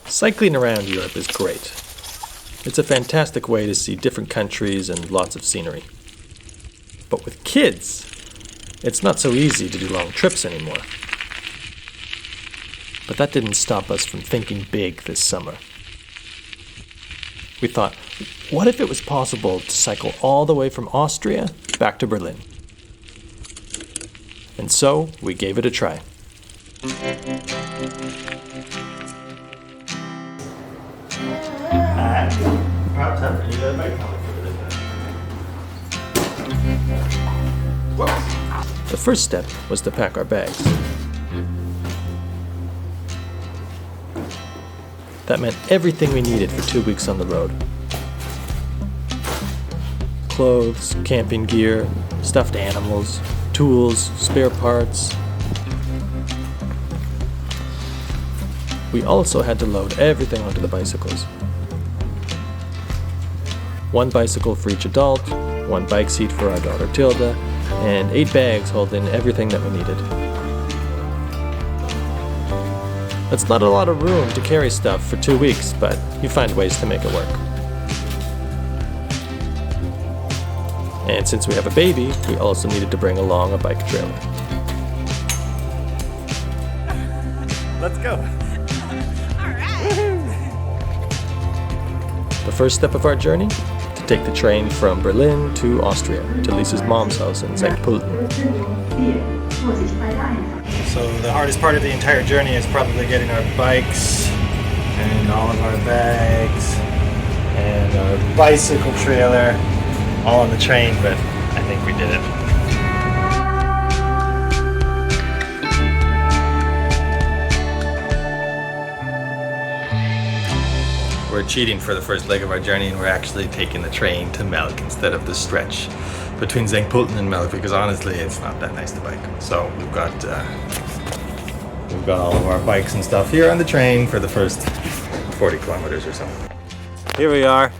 Cycling around Europe is great. It's a fantastic way to see different countries and lots of scenery. But with kids, it's not so easy to do long trips anymore. But that didn't stop us from thinking big this summer. We thought, what if it was possible to cycle all the way from Austria back to Berlin? And so we gave it a try. The first step was to pack our bags. That meant everything we needed for 2 weeks on the road. Clothes, camping gear, stuffed animals, tools, spare parts. We also had to load everything onto the bicycles. 1 bicycle for each adult, 1 bike seat for our daughter Tilda, and 8 bags holding everything that we needed. That's not a lot of room to carry stuff for 2 weeks, but you find ways to make it work. And since we have a baby, we also needed to bring along a bike trailer. Let's go. All right. The first step of our journey? To take the train from Berlin to Austria, to Lisa's mom's house in St. Pölten. So the hardest part of the entire journey is probably getting our bikes and all of our bags and our bicycle trailer all on the train, but I think we did it. We're cheating for the first leg of our journey, and we're actually taking the train to Melk instead of the stretch between St. Pölten and Melk, because honestly it's not that nice to bike. So we've got all of our bikes and stuff here on the train for the first 40 kilometers or so. Here we are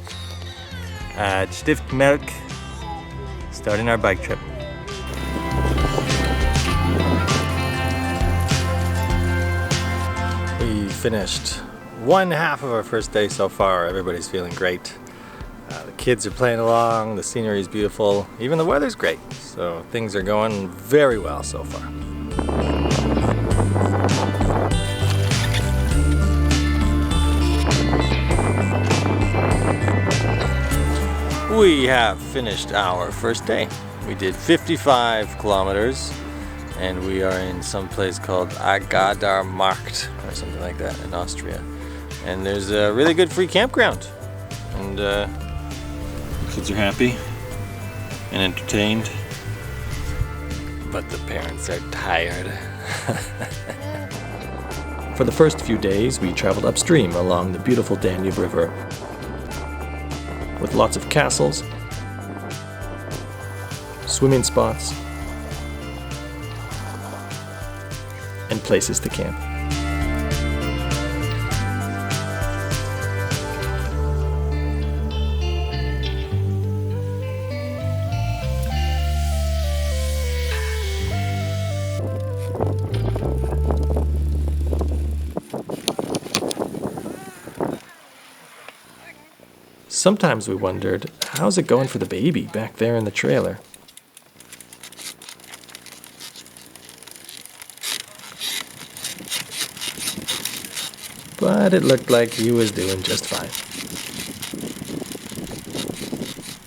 at Stift Melk, starting our bike trip. We finished 1/2 of our first day so far. Everybody's feeling great. The kids are playing along, the scenery is beautiful, even the weather's great. So things are going very well so far. We have finished our first day. We did 55 kilometers and we are in some place called Agadarmarkt or something like that in Austria. And there's a really good free campground. And kids are happy and entertained. But the parents are tired. For the first few days, we traveled upstream along the beautiful Danube River, with lots of castles, swimming spots, and places to camp. Sometimes we wondered, how's it going for the baby back there in the trailer? But it looked like he was doing just fine.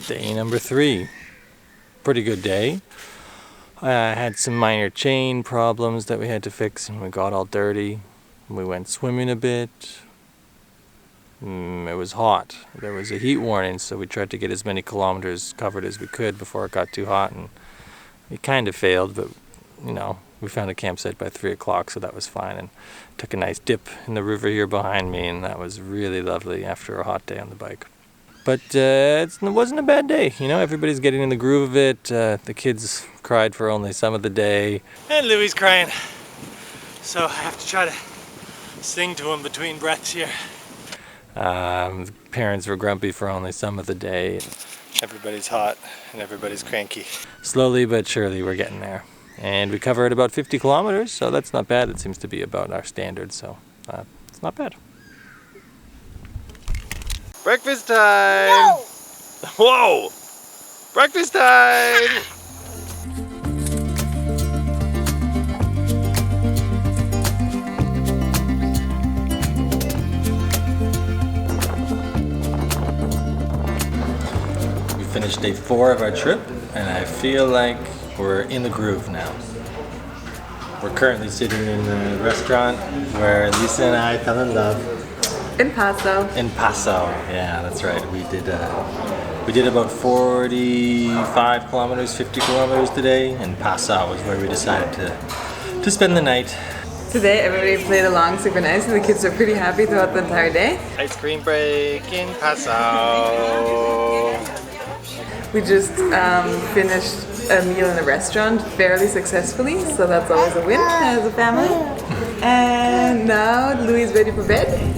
Day number 3. Pretty good day. I had some minor chain problems that we had to fix, and we got all dirty. We went swimming a bit. It was hot. There was a heat warning, so we tried to get as many kilometers covered as we could before it got too hot, and it kind of failed, but you know, we found a campsite by 3 o'clock, so that was fine, and took a nice dip in the river here behind me, and that was really lovely after a hot day on the bike. But it wasn't a bad day, you know, everybody's getting in the groove of it. The kids cried for only some of the day. And Louie's crying, so I have to try to sing to him between breaths here. The parents were grumpy for only some of the day. Everybody's hot and everybody's cranky. Slowly but surely we're getting there. And we covered about 50 kilometers, so that's not bad. It seems to be about our standard, so it's not bad. Breakfast time! No! Whoa! Breakfast time! We finished day 4 of our trip, and I feel like we're in the groove now. We're currently sitting in the restaurant where Lisa and I fell in love. In Passau. In Passau, yeah, that's right. We did about 45 kilometers, 50 kilometers today, and Passau was where we decided to spend the night. Today everybody played along super nice and the kids are pretty happy throughout the entire day. Ice cream break in Passau. We just finished a meal in a restaurant fairly successfully, so that's always a win as a family. And now Louis is ready for bed.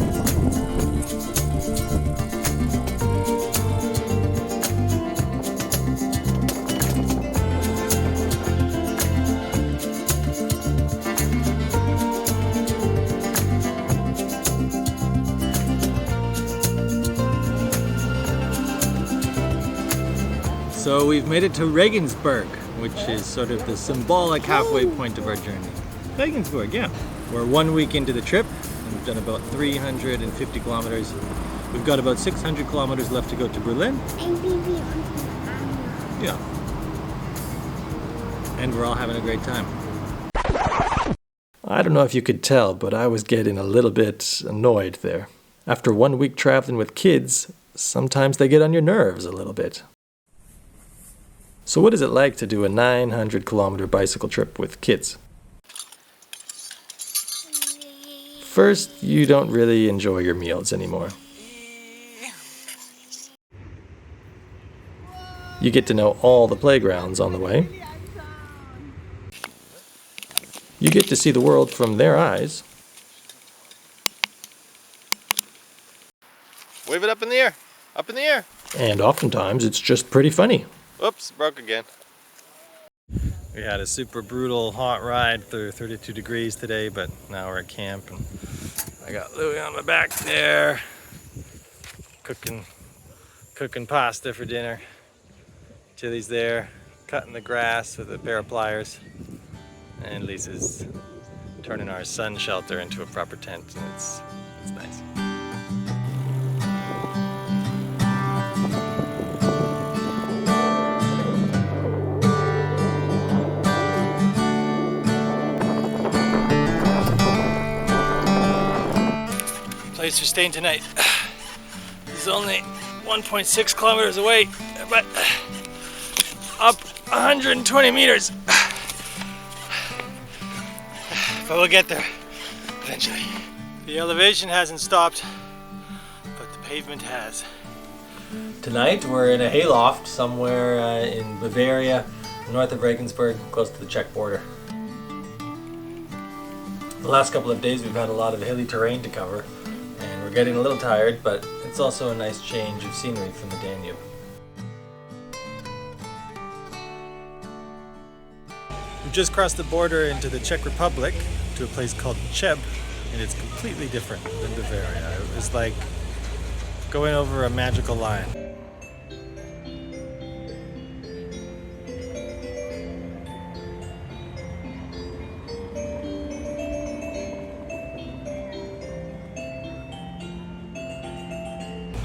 So we've made it to Regensburg, which is sort of the symbolic halfway point of our journey. Regensburg, yeah. We're 1 week into the trip, and we've done about 350 kilometers. We've got about 600 kilometers left to go to Berlin. Yeah. And we're all having a great time. I don't know if you could tell, but I was getting a little bit annoyed there. After 1 week traveling with kids, sometimes they get on your nerves a little bit. So what is it like to do a 900 kilometer bicycle trip with kids? First, you don't really enjoy your meals anymore. You get to know all the playgrounds on the way. You get to see the world from their eyes. Wave it up in the air. Up in the air. And oftentimes it's just pretty funny. Oops, broke again. We had a super brutal hot ride through 32 degrees today, but now we're at camp and I got Louie on my back there cooking pasta for dinner. Chili's there cutting the grass with a pair of pliers, and Lisa's turning our sun shelter into a proper tent, and it's nice. Place for staying tonight. This is only 1.6 kilometers away, but up 120 meters. But we'll get there eventually. The elevation hasn't stopped, but the pavement has. Tonight we're in a hayloft somewhere in Bavaria, north of Regensburg, close to the Czech border. The last couple of days we've had a lot of hilly terrain to cover, and we're getting a little tired, but it's also a nice change of scenery from the Danube. We've just crossed the border into the Czech Republic to a place called Cheb, and it's completely different than Bavaria. It was like going over a magical line.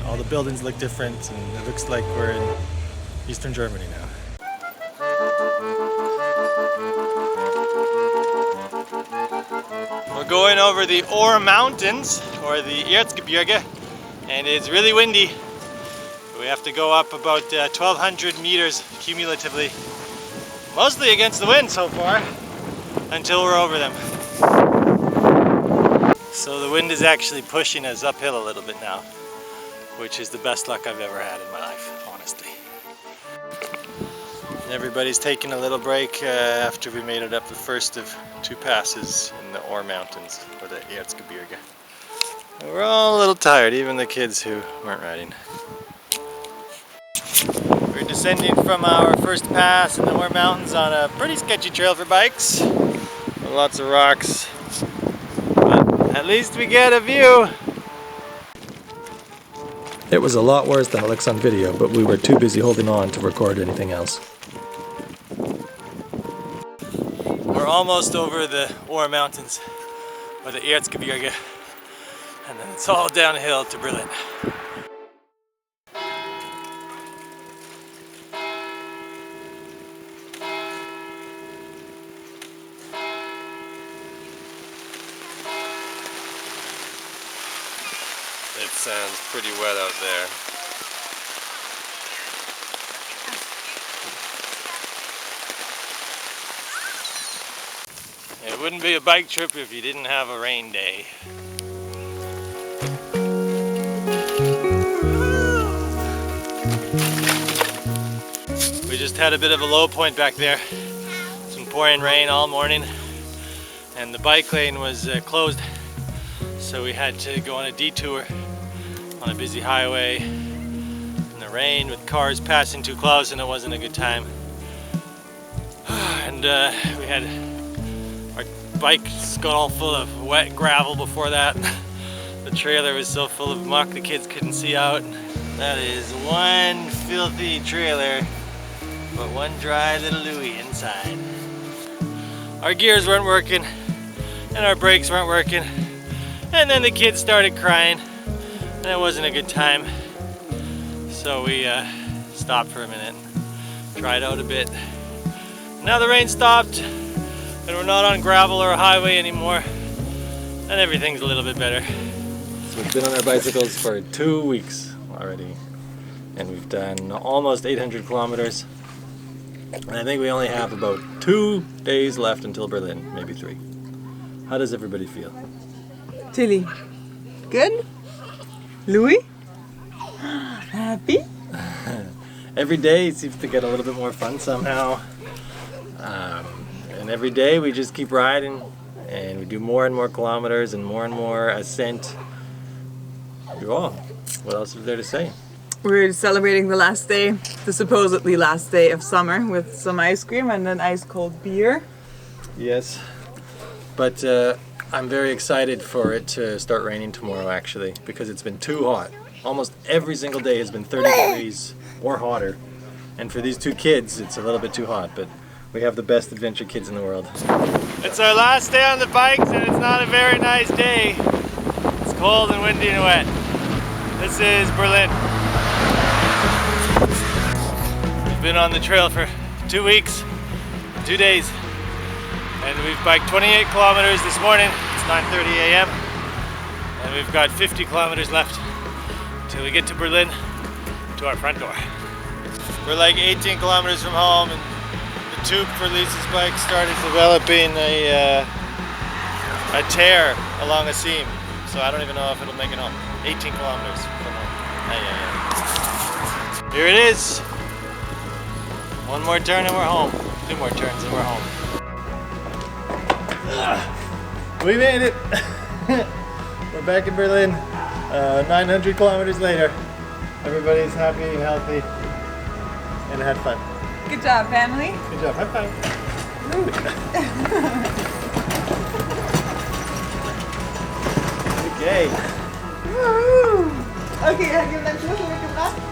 All the buildings look different, and it looks like we're in Eastern Germany now. We're going over the Ore Mountains, or the Erzgebirge, and it's really windy. We have to go up about 1,200 meters cumulatively, mostly against the wind so far, until we're over them. So the wind is actually pushing us uphill a little bit now, which is the best luck I've ever had in my life, honestly. Everybody's taking a little break after we made it up the first of 2 passes in the Ore Mountains, or the Erzgebirge. We're all a little tired, even the kids who weren't riding. We're descending from our first pass in the Ore Mountains on a pretty sketchy trail for bikes. Lots of rocks, but at least we get a view. It was a lot worse than it looks on video, but we were too busy holding on to record anything else. We're almost over the Ore Mountains, or the Erzgebirge, and then it's all downhill to Berlin. It sounds pretty wet out there. It wouldn't be a bike trip if you didn't have a rain day. We just had a bit of a low point back there. Some pouring rain all morning, and the bike lane was closed, so we had to go on a detour on a busy highway in the rain with cars passing too close, and it wasn't a good time. And we had our bikes got all full of wet gravel before that. The trailer was so full of muck the kids couldn't see out. That is one filthy trailer, but one dry little Louie inside. Our gears weren't working, and our brakes weren't working, and then the kids started crying, and it wasn't a good time. So we stopped for a minute, tried out a bit. Now the rain stopped, and we're not on gravel or a highway anymore, and everything's a little bit better. So we've been on our bicycles for 2 weeks already, and we've done almost 800 kilometers. And I think we only have about 2 days left until Berlin, maybe 3. How does everybody feel? Tilly. Good? Louis? Happy? Every day seems to get a little bit more fun somehow. And every day we just keep riding, and we do more and more kilometers and more ascent. Oh, what else is there to say? We're celebrating the last day, the supposedly last day of summer, with some ice cream and an ice cold beer. Yes, but I'm very excited for it to start raining tomorrow, actually, because it's been too hot. Almost every single day has been 30 degrees or hotter, and for these 2 kids it's a little bit too hot, but we have the best adventure kids in the world. It's our last day on the bikes, and it's not a very nice day. It's cold and windy and wet. This is Berlin. We've been on the trail for 2 weeks, 2 days, and we've biked 28 kilometers this morning. It's 9:30 a.m. and we've got 50 kilometers left until we get to Berlin, to our front door. We're like 18 kilometers from home, and the tube for Lisa's bike started developing a tear along a seam, so I don't even know if it'll make it home. 18 kilometers from home. Here it is. One more turn and we're home. 2 more turns and we're home. We made it. We're back in Berlin. 900 kilometers later. Everybody's happy, healthy, and had fun. Good job, family. Good job. High five. Okay. Woo! Okay, give that to us.